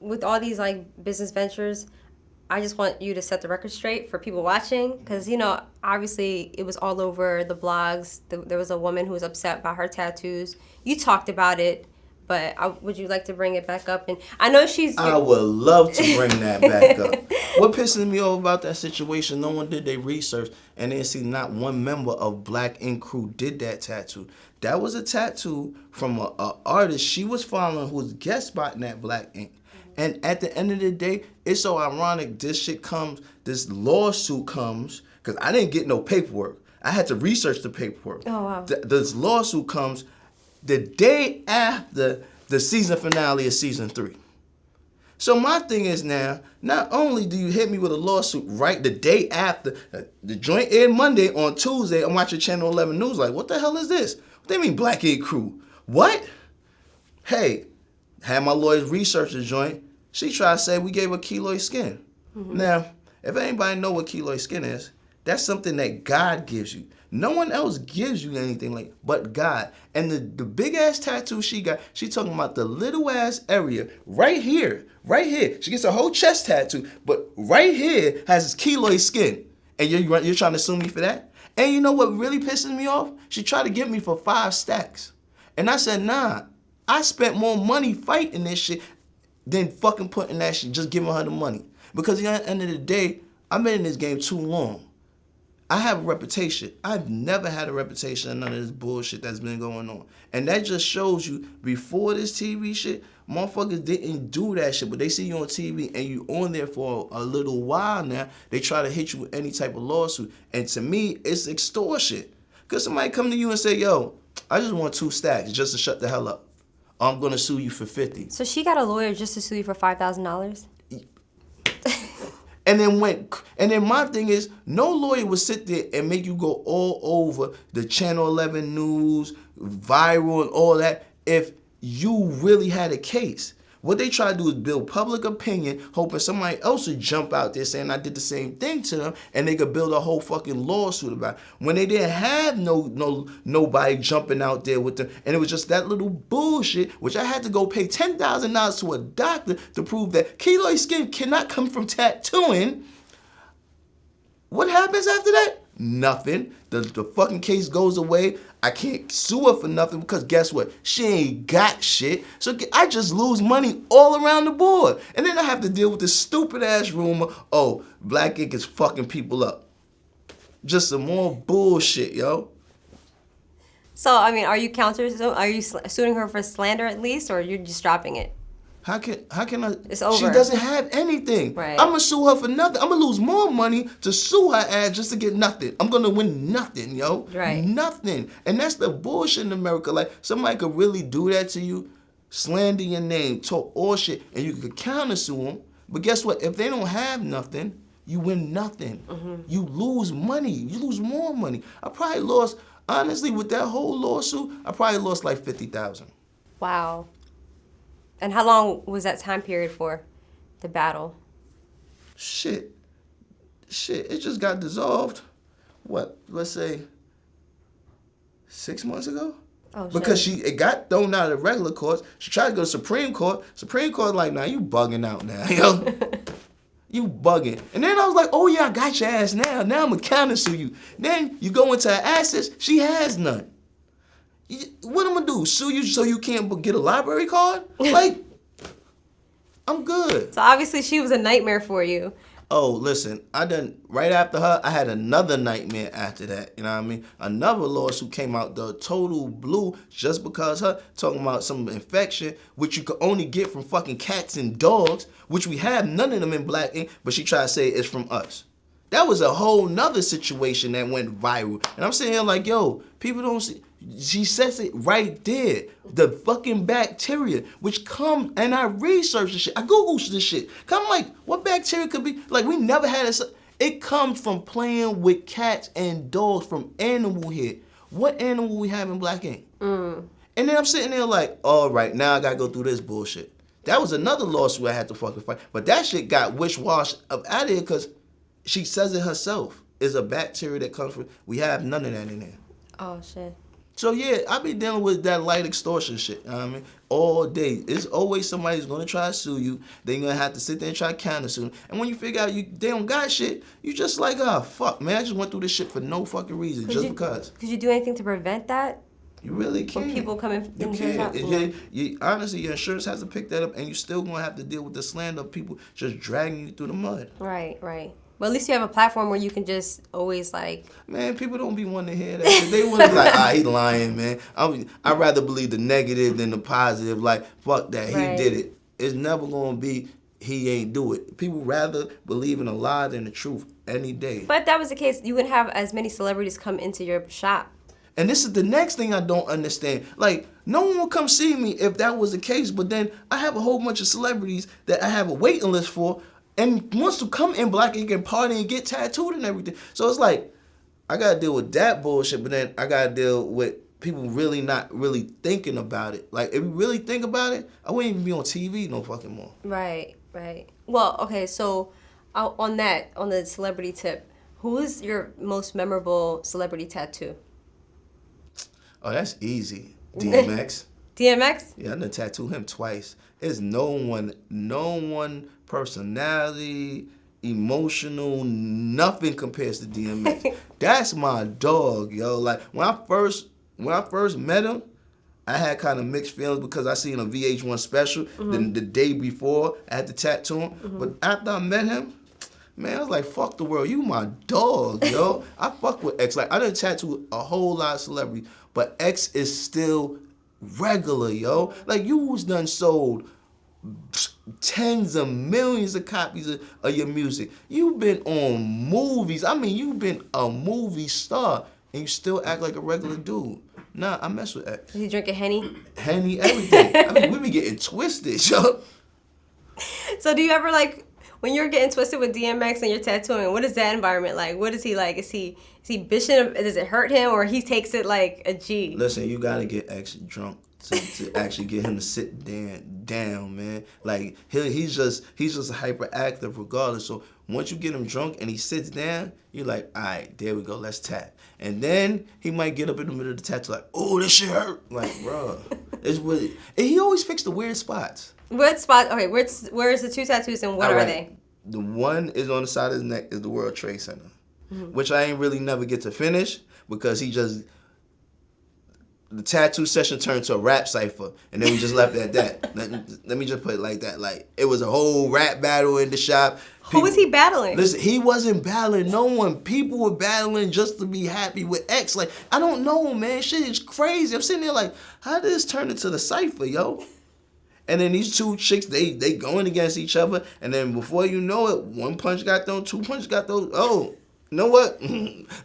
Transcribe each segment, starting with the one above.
with all these like business ventures, I just want you to set the record straight for people watching, because obviously it was all over the blogs. There was a woman who was upset about her tattoos. You talked about it, but would you like to bring it back up? And I know I would love to bring that back up. What pisses me off about that situation? No one did their research, and they see not one member of Black Ink Crew did that tattoo. That was a tattoo from a artist she was following who was guest spotting at Black Ink. And at the end of the day, it's so ironic this lawsuit comes, because I didn't get no paperwork. I had to research the paperwork. Oh, wow. This lawsuit comes the day after the season finale of season 3. So my thing is now, not only do you hit me with a lawsuit right the day after, the joint aired Monday, on Tuesday, I'm watching Channel 11 News like, what the hell is this? What do you mean Black Ink Crew? What? Hey, had my lawyers research the joint. She tried to say we gave her keloid skin. Mm-hmm. Now, if anybody know what keloid skin is, that's something that God gives you. No one else gives you anything but God. And the big ass tattoo she got, she talking about the little ass area right here. She gets a whole chest tattoo, but right here has this keloid skin. And you're trying to sue me for that? And you know what really pisses me off? She tried to get me for 5 stacks. And I said, nah, I spent more money fighting this shit than fucking putting that shit, just giving her the money. Because at the end of the day, I've been in this game too long. I have a reputation. I've never had a reputation of none of this bullshit that's been going on. And that just shows you, before this TV shit, motherfuckers didn't do that shit, but they see you on TV and you on there for a little while now, they try to hit you with any type of lawsuit. And to me, it's extortion. Because somebody come to you and say, yo, I just want 2 stacks just to shut the hell up. I'm going to sue you for 50. So she got a lawyer just to sue you for $5,000? And then my thing is, no lawyer would sit there and make you go all over the Channel 11 News, viral and all that, if you really had a case. What they try to do is build public opinion, hoping somebody else would jump out there saying I did the same thing to them, and they could build a whole fucking lawsuit about it. When they didn't have nobody jumping out there with them, and it was just that little bullshit, which I had to go pay $10,000 to a doctor to prove that keloid skin cannot come from tattooing. What happens after that? Nothing. The fucking case goes away. I can't sue her for nothing because guess what? She ain't got shit. So I just lose money all around the board. And then I have to deal with this stupid ass rumor, oh, Black Ink is fucking people up. Just some more bullshit, yo. So, I mean, are you suing her for slander at least, or you're just dropping it? How can I? It's over. She doesn't have anything. Right. I'm going to sue her for nothing. I'm going to lose more money to sue her ass just to get nothing. I'm going to win nothing, yo. Right. Nothing. And that's the bullshit in America. Like, somebody could really do that to you, slander your name, talk all shit, and you could countersue them. But guess what? If they don't have nothing, you win nothing. Mm-hmm. You lose money. You lose more money. I probably lost, honestly, with that whole lawsuit, I probably lost like $50,000. Wow. And how long was that time period for, the battle? Shit, it just got dissolved, what, let's say 6 months ago? Oh, shit. Because it got thrown out of the regular courts. She tried to go to Supreme Court. Supreme Court like, nah, you bugging out now, yo. You bugging. And then I was like, oh yeah, I got your ass now. Now I'm going to countersue you. Then you go into her assets, she has none. What I'm gonna do? Sue you so you can't get a library card? Like, I'm good. So obviously she was a nightmare for you. Oh, listen, right after her, I had another nightmare after that, you know what I mean? Another lawsuit came out the total blue just because her talking about some infection, which you could only get from fucking cats and dogs, which we have none of them in Black Ink, but she tried to say it's from us. That was a whole nother situation that went viral. And I'm sitting here like, yo, people don't see. She says it right there. The fucking bacteria, which come, and I researched this shit. I Googled this shit. I'm like, what bacteria could be? Like, we never had it. It comes from playing with cats and dogs from animal hair. What animal we have in Black Ink? And then I'm sitting there like, all right, now I gotta go through this bullshit. That was another lawsuit I had to fucking fight. But that shit got wish-washed up out of here because she says it herself. It's a bacteria that comes from, we have none of that in there. Oh, shit. So yeah, I be dealing with that light extortion shit. You know what I mean, all day. It's always somebody who's gonna try to sue you. Then you're gonna have to sit there and try to counter sue. And when you figure out they don't got shit, you just like, oh fuck, man, I just went through this shit for no fucking reason, because. Could you do anything to prevent that? You really can't. When people come in, you can't. Honestly, your insurance has to pick that up, and you still gonna have to deal with the slander of people just dragging you through the mud. Right. But at least you have a platform where you can just always like. Man, people don't be wanting to hear that. They want to be like, he lying, man. I'd rather believe the negative than the positive. Like, fuck that, he did it. It's never gonna be he ain't do it. People rather believe in a lie than the truth any day. But if that was the case, you wouldn't have as many celebrities come into your shop. And this is the next thing I don't understand. Like, no one will come see me if that was the case, but then I have a whole bunch of celebrities that I have a waiting list for and wants to come in Black Ink and party and get tattooed and everything. So it's like, I got to deal with that bullshit, but then I got to deal with people really not really thinking about it. Like, if you really think about it, I wouldn't even be on TV no fucking more. Right. Well, okay, so on the celebrity tip, who is your most memorable celebrity tattoo? Oh, that's easy. DMX. DMX? Yeah, I done tattooed him twice. There's no one personality, emotional, nothing compares to DMX. That's my dog, yo. Like, when I first met him, I had kind of mixed feelings because I seen a VH1 special the day before I had to tattoo him. But after I met him, man, I was like, fuck the world. You my dog, yo. I fuck with X. Like, I done tattooed a whole lot of celebrities, but X is still regular, yo. Like, you was done sold tens of millions of copies of your music. You've been on movies. I mean, you've been a movie star, and you still act like a regular dude. Nah, I mess with X. Is he drinking Henny? Henny, everything. I mean, we be getting twisted, yo. So do you ever, like, when you're getting twisted with DMX and you're tattooing, what is that environment like? What is he like? Is he bitching? Does it hurt him, or he takes it like a G? Listen, you gotta get X drunk to actually get him to sit down, man. Like, he's just hyperactive regardless. So once you get him drunk and he sits down, you're like, all right, there we go, let's tap. And then he might get up in the middle of the tattoo like, oh, this shit hurt. Like, bro, it's really. And he always picks the weird spots. What spot? Okay, where's the two tattoos and what are they? The one is on the side of his neck is the World Trade Center, which I ain't really never get to finish because the tattoo session turned to a rap cipher, and then we just left it at that. Let me just put it like that. Like, it was a whole rap battle in the shop. Who was he battling? Listen, he wasn't battling no one. People were battling just to be happy with X. Like, I don't know, man. Shit is crazy. I'm sitting there like, how did this turn into the cipher, yo? And then these two chicks, they going against each other, and then before you know it, one punch got thrown, two punches got thrown. Oh, you know what?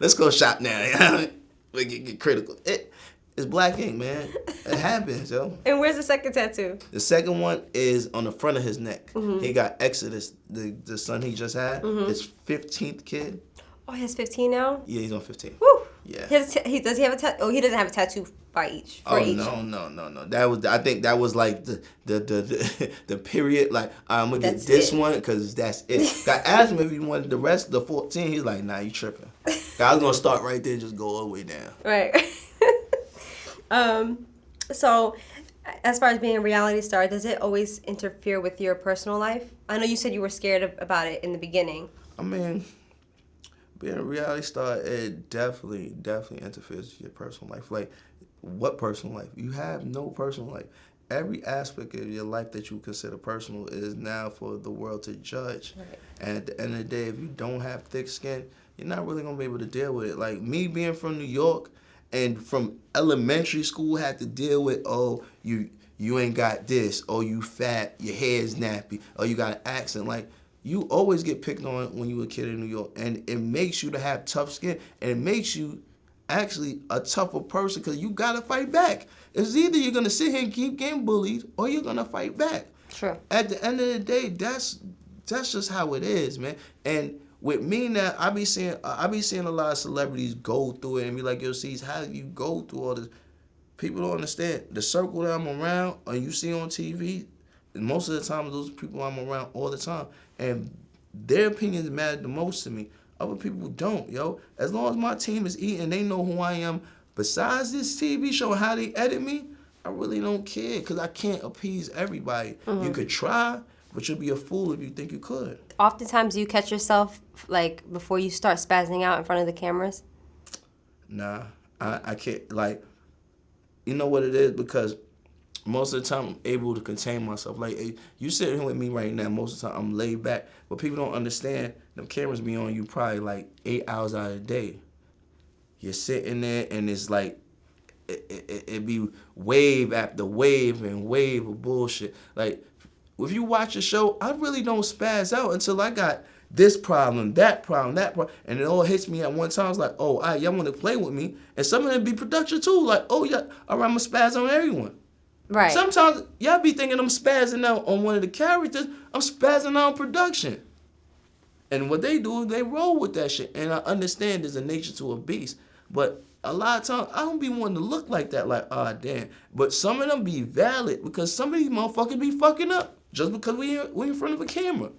Let's go shop now. We get critical. It's Black Ink, man. It happens, yo. And where's the second tattoo? The second one is on the front of his neck. He got Exodus, the son he just had, his 15th kid. Oh, he has 15 now? Yeah, he's on 15. Woo! Yeah. Does he have a tattoo? Oh, he doesn't have a tattoo by each. No. I think that was like the period. Like, I'm gonna get this one because that's it. I asked him if he wanted the rest of the 14. He's like, nah, you tripping. I was gonna start right there, and just go all the way down. Right. So, as far as being a reality star, does it always interfere with your personal life? I know you said you were scared about it in the beginning. I mean, being a reality star, it definitely interferes with your personal life. Like, what personal life? You have no personal life. Every aspect of your life that you consider personal is now for the world to judge. Right. And at the end of the day, if you don't have thick skin, you're not really going to be able to deal with it. Like, me being from New York and from elementary school had to deal with, oh, you ain't got this, or you fat, your hair's nappy, or you got an accent. Like, you always get picked on when you were a kid in New York, and it makes you to have tough skin, and it makes you actually a tougher person because you got to fight back. It's either you're going to sit here and keep getting bullied, or you're going to fight back. Sure. At the end of the day, that's just how it is, man. And with me now, I be seeing a lot of celebrities go through it and be like, yo, Cease, how do you go through all this? People don't understand. The circle that I'm around, or you see on TV, most of the time those people I'm around all the time, and their opinions matter the most to me. Other people don't, yo. As long as my team is eating, they know who I am besides this TV show, how they edit me, I really don't care because I can't appease everybody. You could try, but you'll be a fool if you think you could. Oftentimes, you catch yourself, like, before you start spazzing out in front of the cameras? Nah, I can't, like, you know what it is? Because most of the time, I'm able to contain myself. Like, you sitting here with me right now, most of the time, I'm laid back. But people don't understand, them cameras be on you probably, like, 8 hours out of the day. You're sitting there, and it's like, it be wave after wave and wave of bullshit. Like, if you watch a show, I really don't spaz out until I got this problem, that problem, and it all hits me at one time. It's like, oh, y'all want to play with me, and some of them be production too. Like, oh yeah, all right, I'ma spaz on everyone. Right. Sometimes y'all be thinking I'm spazzing out on one of the characters. I'm spazzing out on production. And what they do is they roll with that shit. And I understand there's a nature to a beast, but a lot of times I don't be wanting to look like that. Like, ah, damn. But some of them be valid because some of these motherfuckers be fucking up just because we in front of a camera.